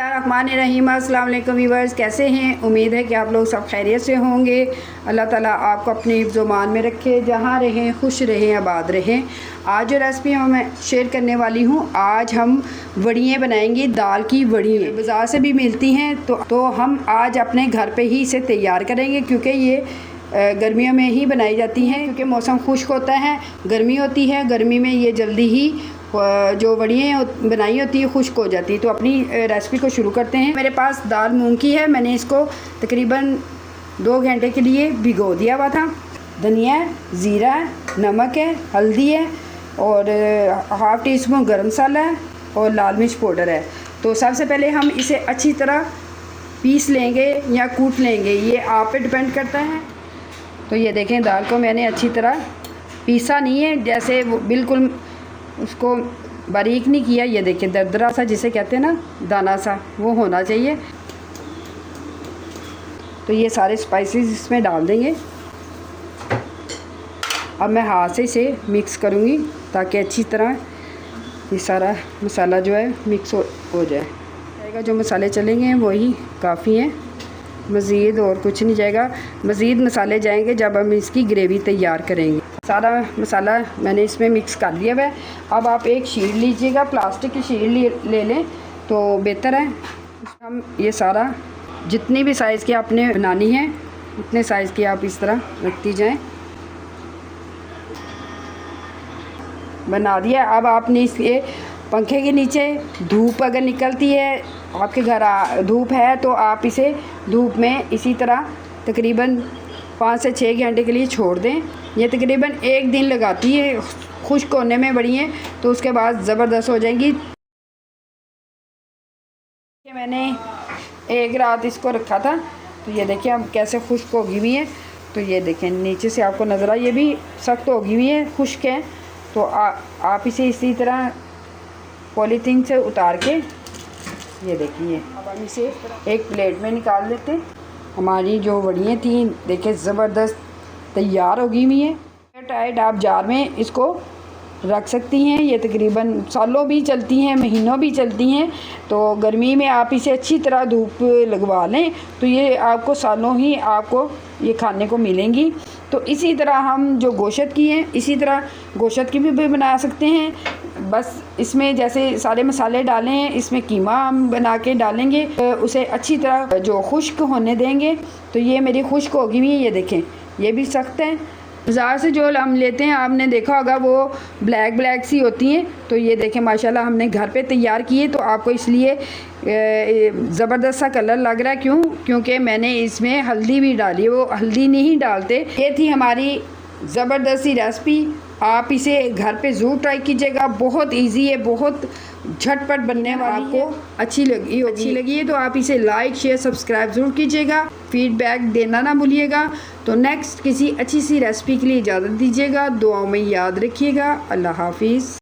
बिस्मिल्लाहिर्रहमानिर्रहीम। अस्सलाम वालेकुम व्यूअर्स, कैसे हैं? उम्मीद है कि आप लोग सब खैरियत से होंगे। अल्लाह ताला आपको अपनी हिफ्ज़-ओ-मान में रखे, जहाँ रहें खुश रहें, आबाद रहें। आज जो रेसिपी मैं शेयर करने वाली हूँ, आज हम वड़ियाँ बनाएंगे। दाल की वड़ियाँ बाज़ार से भी मिलती हैं, तो हम आज अपने घर पे ही इसे तैयार करेंगे, क्योंकि ये गर्मियों में ही बनाई जाती हैं, क्योंकि मौसम खुश्क होता है, गर्मी होती है। गर्मी में ये जल्दी ही जो वड़ियाँ बनाई होती है खुश्क हो जाती है। तो अपनी रेसिपी को शुरू करते हैं। मेरे पास दाल मूंग की है, मैंने इसको तकरीबन 2 घंटे के लिए भिगो दिया हुआ था। धनिया, ज़ीरा, नमक है, हल्दी है और हाफ़ टी स्पून गर्म मसाला है और लाल मिर्च पाउडर है। तो सबसे पहले हम इसे अच्छी तरह पीस लेंगे या कूट लेंगे, ये आप पे डिपेंड करता है। तो ये देखें, दाल को मैंने अच्छी तरह पीसा नहीं है, जैसे वो बिल्कुल उसको बारीक नहीं किया। ये देखिए दरदरा सा जिसे कहते हैं ना, दाना सा, वो होना चाहिए। तो ये सारे स्पाइसेस इसमें डाल देंगे। अब मैं हाथ से इसे मिक्स करूँगी ताकि अच्छी तरह ये सारा मसाला जो है मिक्स हो जाएगा। जो मसाले चलेंगे वही काफ़ी हैं, मज़ीद और कुछ नहीं जाएगा। मज़ीद मसाले जाएंगे जब हम इसकी ग्रेवी तैयार करेंगे। सारा मसाला मैंने इसमें मिक्स कर दिया है। अब आप एक शीट लीजिएगा, प्लास्टिक की शीट ले लें तो बेहतर है। हम ये सारा जितनी भी साइज़ की आपने बनानी है उतने साइज़ की आप इस तरह रखती जाएं। बना दिया। अब आपने इसके पंखे के नीचे धूप अगर निकलती है, आपके घर धूप है, तो आप इसे धूप में इसी तरह तकरीबन 5 से 6 घंटे के लिए छोड़ दें। ये तकरीबन 1 दिन लगाती है खुश्क होने में वड़ियाँ, तो उसके बाद ज़बरदस्त हो जाएंगी। मैंने 1 रात इसको रखा था, तो ये देखिए अब कैसे खुश्क होगी हुई है। तो ये देखें नीचे से आपको नज़र आ, ये भी सख्त होगी हुई है, खुश्क है। तो आप इसे इसी तरह पॉलीथीन से उतार के ये देखिए, अब हम इसे एक प्लेट में निकाल लेते हैं। हमारी जो वड़ियाँ थी देखिए ज़बरदस्त तैयार होगी हुई है। टाइट आप जार में इसको रख सकती हैं, ये तकरीबन सालों भी चलती हैं, महीनों भी चलती हैं। तो गर्मी में आप इसे अच्छी तरह धूप लगवा लें तो ये आपको सालों ही आपको ये खाने को मिलेंगी। तो इसी तरह हम जो गोश्त की हैं, इसी तरह गोश्त की भी बना सकते हैं। बस इसमें जैसे सारे मसाले डाले हैं, इसमें कीमा हम बना के डालेंगे, उसे अच्छी तरह जो खुश्क होने देंगे। तो ये मेरी खुश्क होगी हुई है। ये देखें, ये भी सख्त है। बाज़ार से जो हम लेते हैं, आपने देखा होगा वो ब्लैक सी होती हैं। तो ये देखें माशाल्लाह हमने घर पे तैयार किए, तो आपको इसलिए ज़बरदस्त सा कलर लग रहा है। क्योंकि मैंने इसमें हल्दी भी डाली, वो हल्दी नहीं डालते। ये थी हमारी ज़बरदस्त सी रेसिपी। आप इसे घर पे ज़रूर ट्राई कीजिएगा, बहुत इजी है, बहुत झटपट बनने वाली। आपको अच्छी लगी है तो आप इसे लाइक शेयर सब्सक्राइब ज़रूर कीजिएगा, फीडबैक देना ना भूलिएगा। तो नेक्स्ट किसी अच्छी सी रेसिपी के लिए इजाज़त दीजिएगा, दुआओं में याद रखिएगा। अल्लाह हाफिज़।